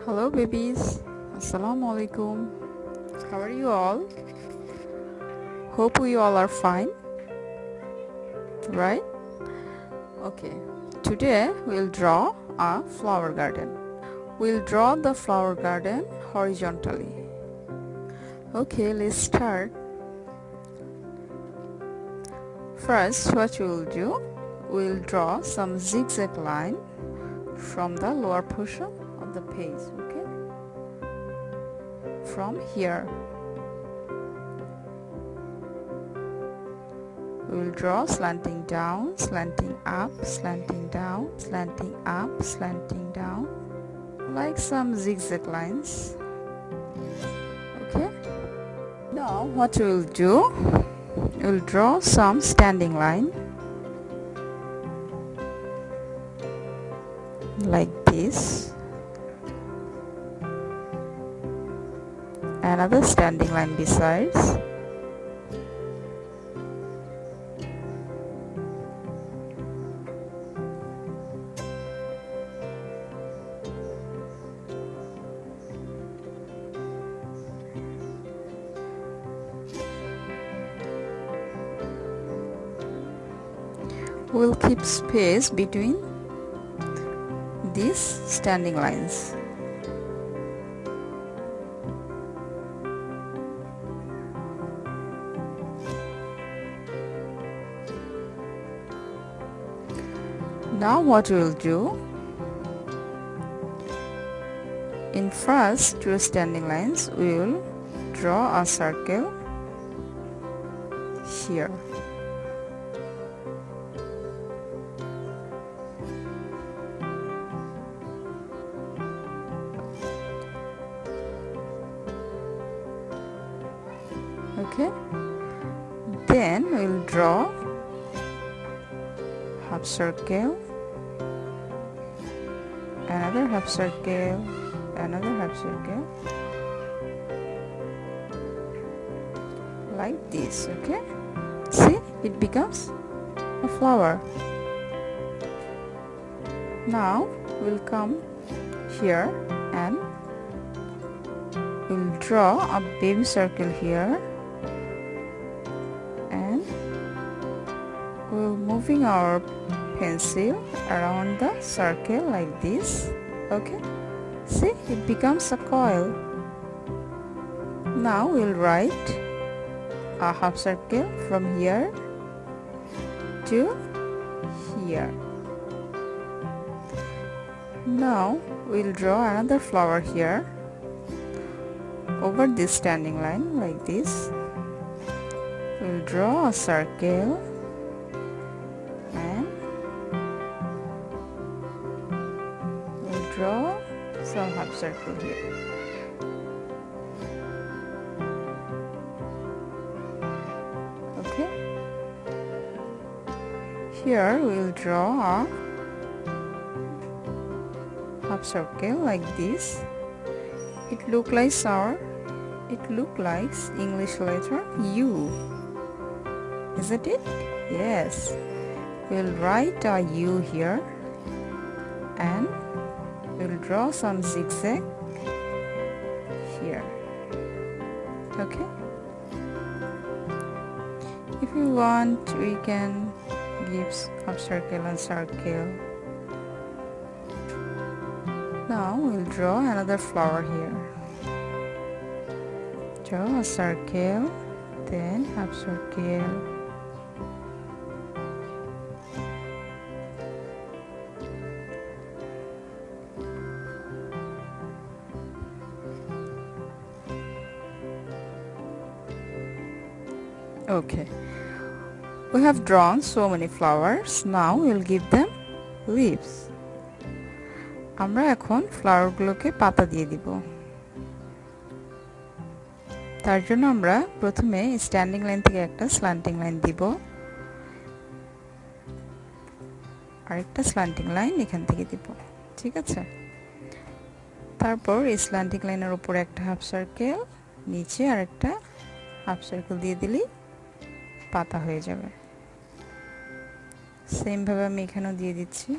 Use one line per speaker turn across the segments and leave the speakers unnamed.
Hello babies, Assalamu alaikum. How are you all? Hope we all are fine, right? Okay, today we'll draw a flower garden. We'll draw the flower garden horizontally. Okay, let's start. First, what we'll do, we'll draw some zigzag line from the lower portion of the page, okay? From here. We will draw slanting down, slanting up, slanting down, slanting up, slanting down, like some zigzag lines. Okay. Now what we will do, we will draw some standing line like this. Another standing line besides. We'll keep space between these standing lines. Now what we'll do, in first two standing lines we will draw a circle here. Okay, then we'll draw half circle, another half circle, another half circle, like this. Okay, see, it becomes a flower. Now we'll come here and we'll draw a baby circle here, and we're moving our pencil around the circle like this. Okay, see, it becomes a coil. Now we'll write a half circle from here to here. Now we'll draw another flower here over this standing line like this. We'll draw a circle and we'll draw some half circle here. Okay, here we'll draw a half circle like this. It look like English letter U, isn't it? Yes, we'll write a U here and we'll draw some zigzag here. Okay, if you want we can give half circle and circle. Now we'll draw another flower here. Draw a circle, then half circle. Okay, we have drawn so many flowers. Now we'll give them leaves. আমরা এখন ফ্লাওয়ারগুলোকে পাতা দিয়ে দিব। তার জন্য আমরা প্রথমে standing line থেকে একটা স্ল্যান্টিং লাইন দিব, আরেকটা স্ল্যান্টিং লাইন এখান থেকে দিব, ঠিক আছে? তারপর এই স্ল্যান্টিং লাইনের উপরে একটা হাফ সার্কেল, নিচে আরেকটা হাফ সার্কেল দিয়ে দিলেই পাতা হয়ে যাবে। সেম ভাবে আমি এখানেও দিয়ে দিচ্ছি।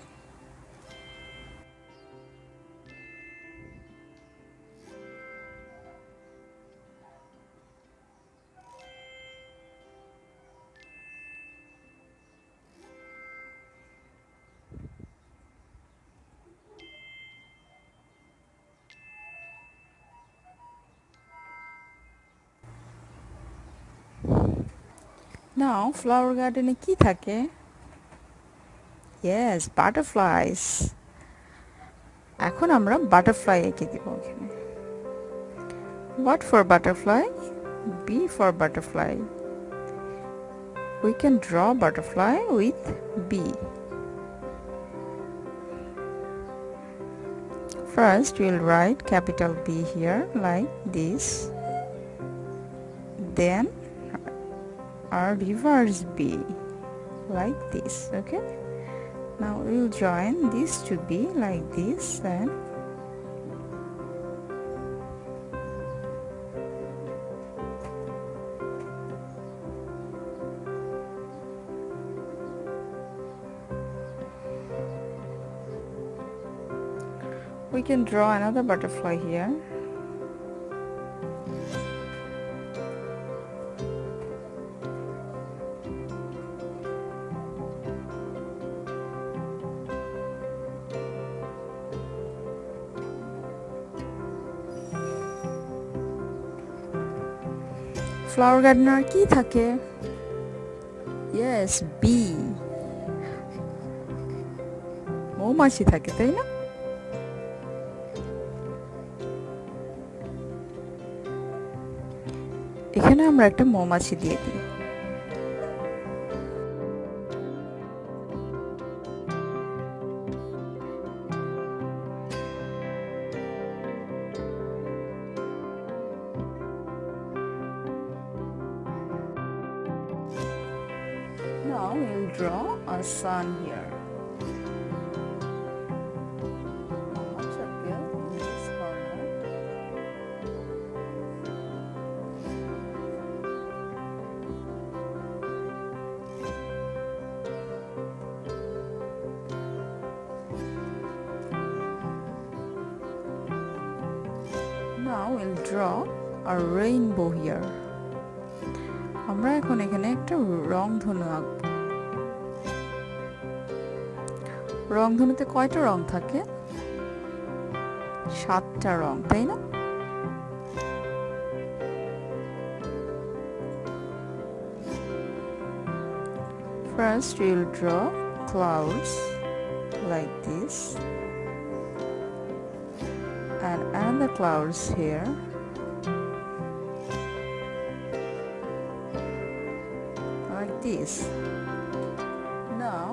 Now flower garden এ কি থাকে? Yes, butterflies. এখন আমরা বাটারফ্লাই এঁকে দিব এখানে। What for butterfly? B for butterfly. We can draw butterfly with B. First we'll write capital B here like this. Then our reverse B like this. Okay, now we'll join this to B like this, and we can draw another butterfly here. Flower gardener কি থাকে? Yes, B, মৌমাছি থাকে, তাই না? এখানে আমরা একটা মৌমাছি দিয়ে দিই। Now we'll draw a sun here. Circle in this corner. Now we'll draw a rainbow here. আমরা এখন এখানে একটা রংধনু আঁকব। রংধনুতে কয়টা রং থাকে? 7টা রং, তাই না? First we'll draw clouds like this, and another clouds here, like this. Now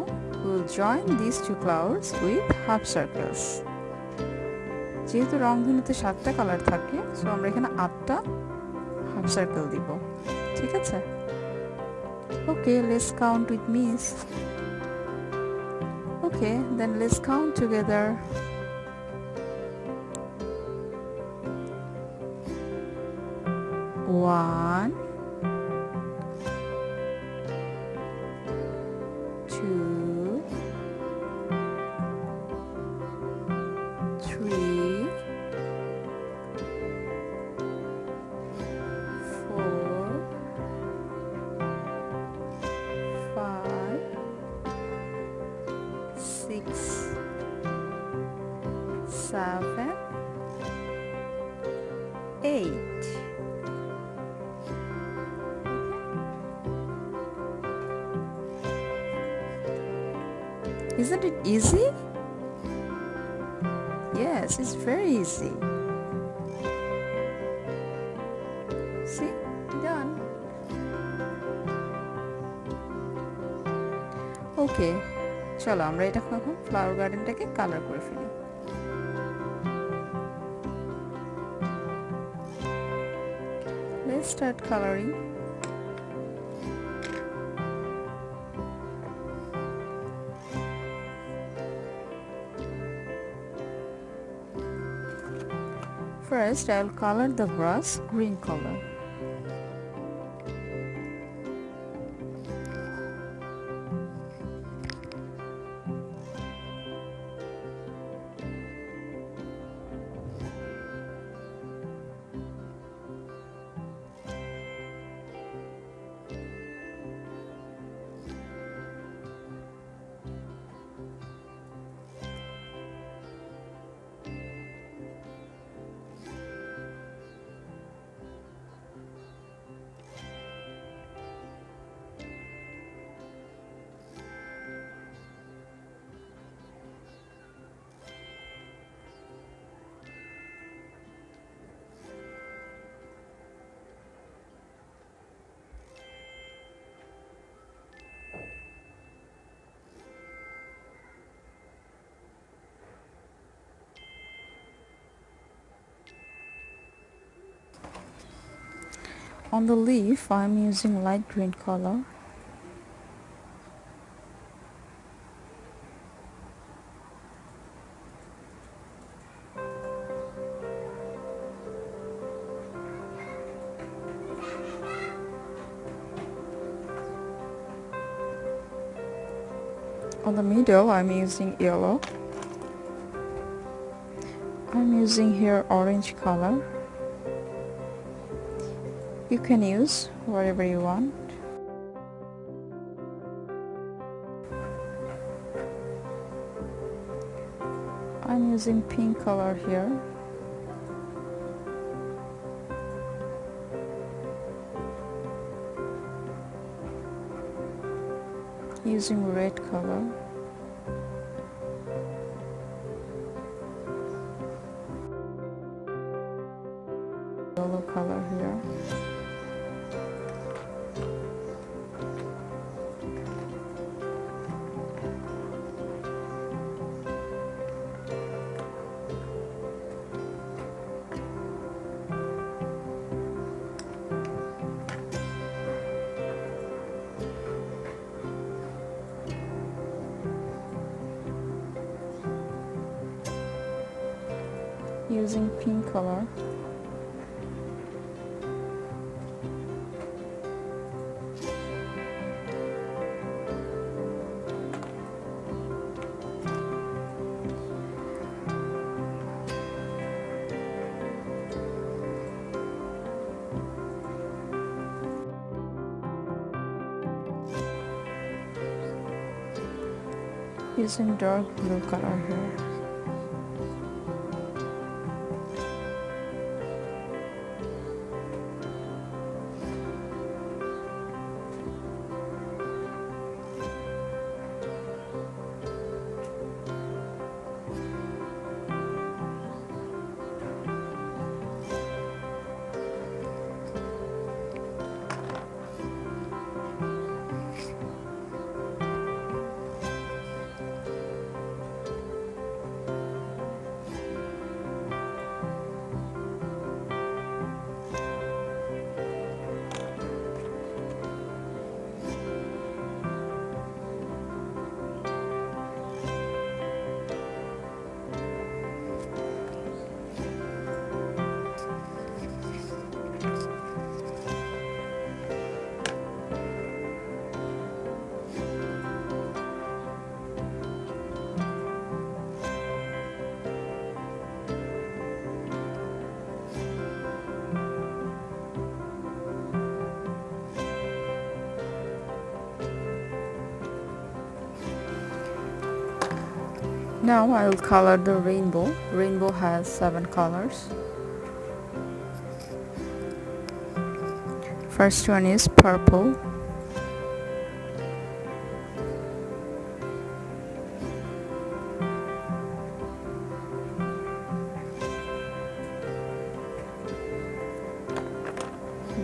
we'll join these two clouds with half circles. যেহেতু রংধনুতে 7টা কালার থাকে, সো আমরা এখানে 8টা হাফ সার্কেল দিব। ঠিক আছে? Okay, let's count with me. Okay, then let's count together. 1, 2, 3, 4, 5, 6, 7, 8. Isn't it easy? Yes, it's very easy. See? Done. Okay, চলো আমরা এটা এখন ফ্লাওয়ার গার্ডেনটাকে কালার করে ফেলি। Let's start coloring. First, I'll color the grass green color. On the leaf, I'm using light green color. On the middle, I'm using yellow. I'm using here orange color. You can use whatever you want. I'm using pink color here. Using red color. Yellow color here. Using pink color. Using dark blue color here. Now I will color the rainbow. Rainbow has 7 colors. First one is purple.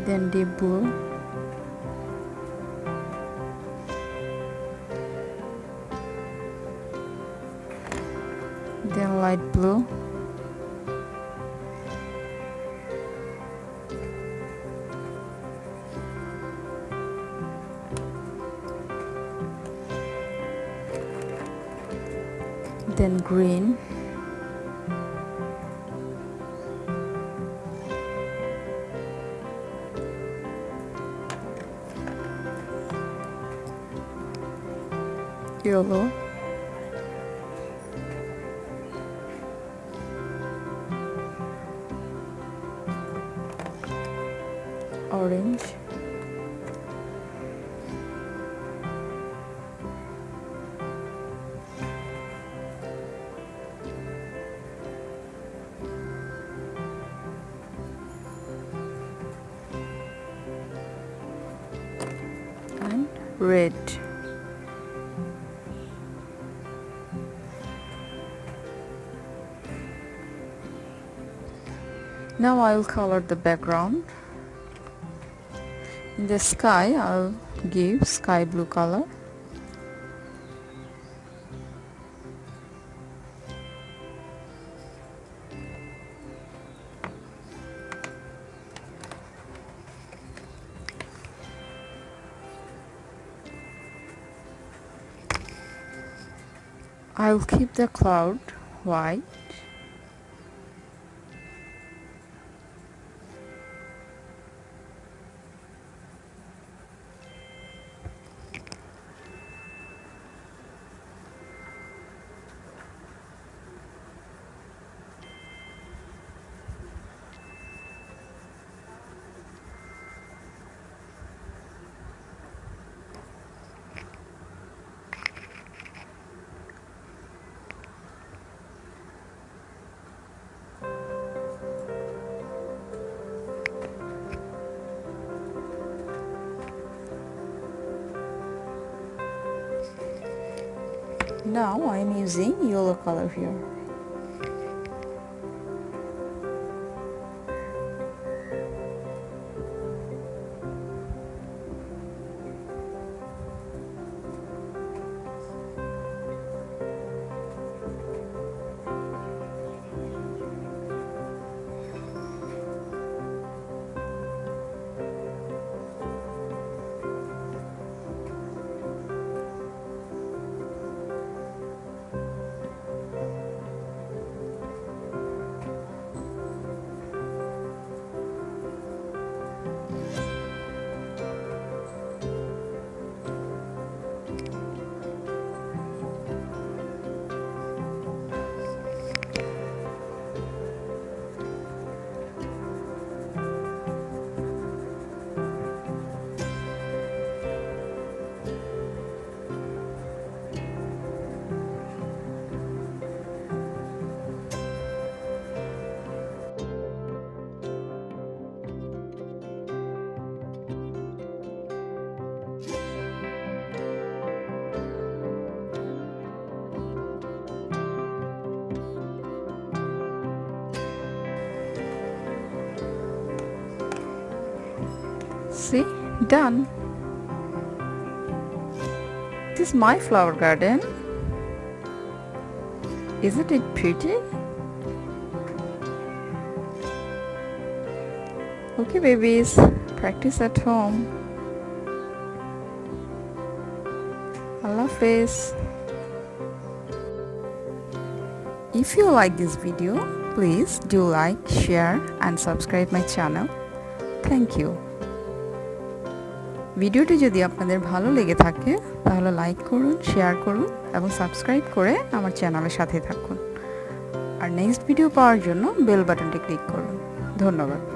Then deep blue. Then light blue. Then green. Yellow. Orange. And red. Now I will color the background. In the sky, I'll give sky blue color. I'll keep the cloud white. Now I'm using yellow color here. See, done. This is my flower garden. Isn't it pretty? Okay babies, practice at home. Allah Hafiz. If you like this video, please do like, share and subscribe my channel. Thank you. ভিডিওটি যদি আপনাদের ভালো লেগে থাকে তাহলে like করুন, share করুন এবং সাবস্ক্রাইব করে আমার চ্যানেলের সাথে থাকুন। আর নেক্সট ভিডিও পাওয়ার জন্য বেল বাটনটি ক্লিক করুন। ধন্যবাদ।